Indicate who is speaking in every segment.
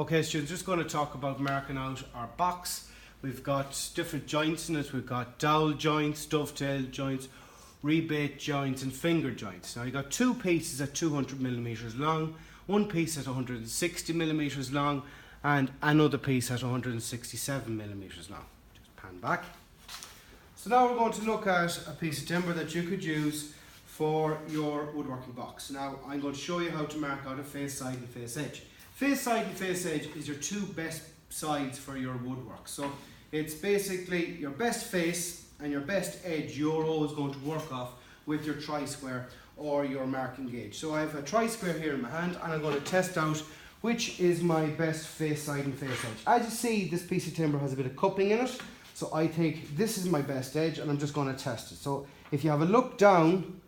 Speaker 1: Okay, so just going to talk about marking out our box. We've got different joints in it. We've got dowel joints, dovetail joints, rebate joints and finger joints. Now you've got two pieces at 200 millimeters long, one piece at 160 millimeters long and another piece at 167 millimeters long. Just pan back. So now we're going to look at a piece of timber that you could use for your woodworking box. Now I'm going to show you how to mark out a face side and face edge. Face side and face edge is your two best sides for your woodwork. So it's basically your best face and your best edge you're always going to work off with your tri-square or your marking gauge. So I have a tri-square here in my hand and I'm going to test out which is my best face side and face edge. As you see, this piece of timber has a bit of cupping in it. So I think this is my best edge and I'm just going to test it. So if you have a look down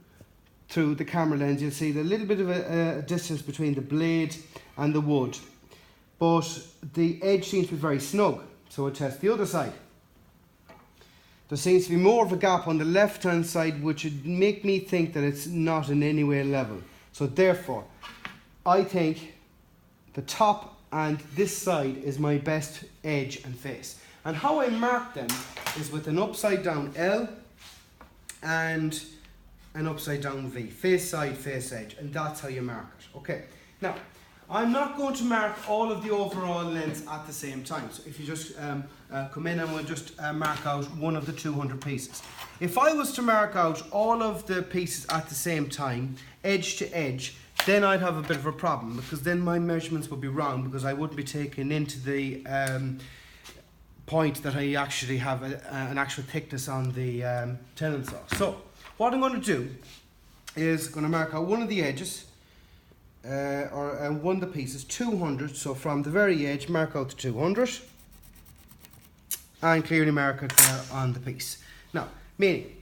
Speaker 1: through the camera lens, you'll see the little bit of a distance between the blade and the wood, but the edge seems to be very snug. So we'll test the other side. There seems to be more of a gap on the left hand side, which would make me think that it's not in any way level. So therefore I think the top and this side is my best edge and face. And how I mark them is with an upside down L and an upside down V, face side, face edge, and that's how you mark it. Okay, now I'm not going to mark all of the overall lengths at the same time. So if you just come in and we'll just mark out one of the 200 pieces. If I was to mark out all of the pieces at the same time, edge to edge, then I'd have a bit of a problem because then my measurements would be wrong because I wouldn't be taking into the point that I actually have an actual thickness on the tenon saw. So what I'm going to do is going to mark out one of the edges or one of the pieces, 200. So from the very edge, mark out the 200 and clearly mark it there on the piece. Now, meaning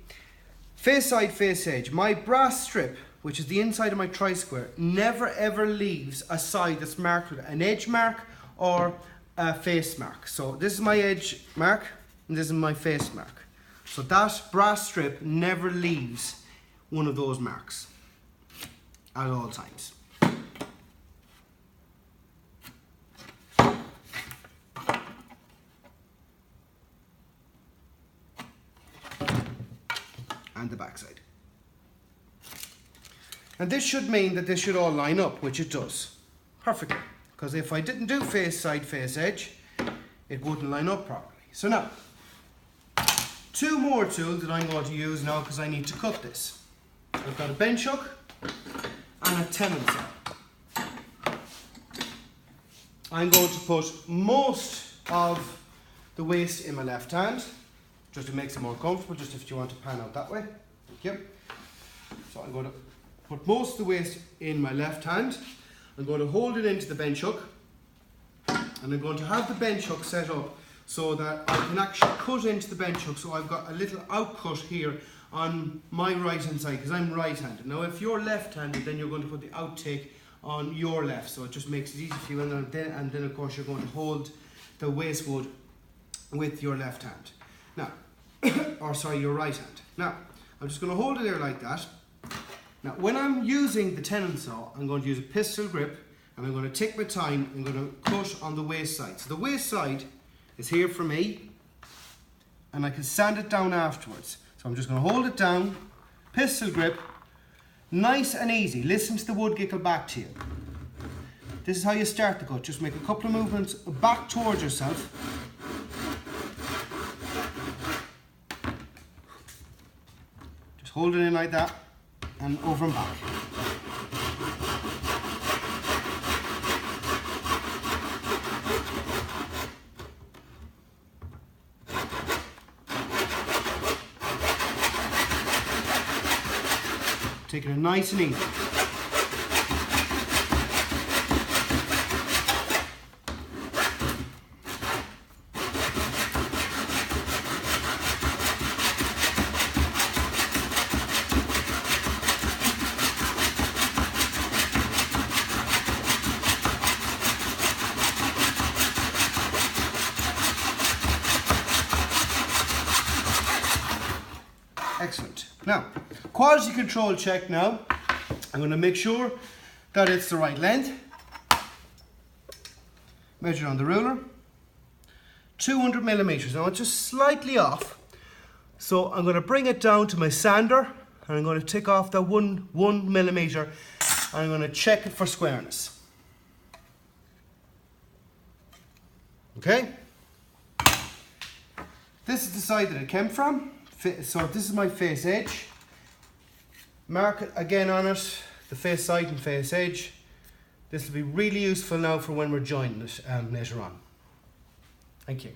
Speaker 1: face side, face edge, my brass strip, which is the inside of my tri-square, never ever leaves a side that's marked with an edge mark or a face mark. So this is my edge mark and this is my face mark. So that brass strip never leaves one of those marks at all times. And the back side. And this should mean that this should all line up, which it does perfectly. Because if I didn't do face side, face edge, it wouldn't line up properly. So now, two more tools that I'm going to use now because I need to cut this. I've got a bench hook and a tenon saw. I'm going to put most of the waste in my left hand, just to make it more comfortable, just if you want to pan out that way. Thank you. So I'm going to put most of the waste in my left hand. I'm going to hold it into the bench hook and I'm going to have the bench hook set up so that I can actually cut into the bench hook. So I've got a little outcut here on my right hand side because I'm right handed. Now if you're left handed, then you're going to put the outtake on your left, so it just makes it easy for you, and then of course you're going to hold the waste wood with your left hand. Now, or sorry, your right hand. Now, I'm just going to hold it there like that. Now, when I'm using the tenon saw, I'm going to use a pistol grip and I'm going to take my time. I'm going to cut on the waste side. So the waste side is here for me and I can sand it down afterwards. So I'm just going to hold it down, pistol grip, nice and easy. Listen to the wood giggle back to you. This is how you start the cut. Just make a couple of movements back towards yourself. Just hold it in like that and over and back. Taking it nice and easy. Excellent. Now, quality control check now. I'm going to make sure that it's the right length. measure on the ruler. 200 millimeters. Now it's just slightly off. So I'm going to bring it down to my sander and I'm going to take off that one millimeter and I'm going to check it for squareness. Okay? This is the side that it came from. So this is my face edge. Mark it again on it, the face side and face edge. This will be really useful now for when we're joining it later on. Thank you.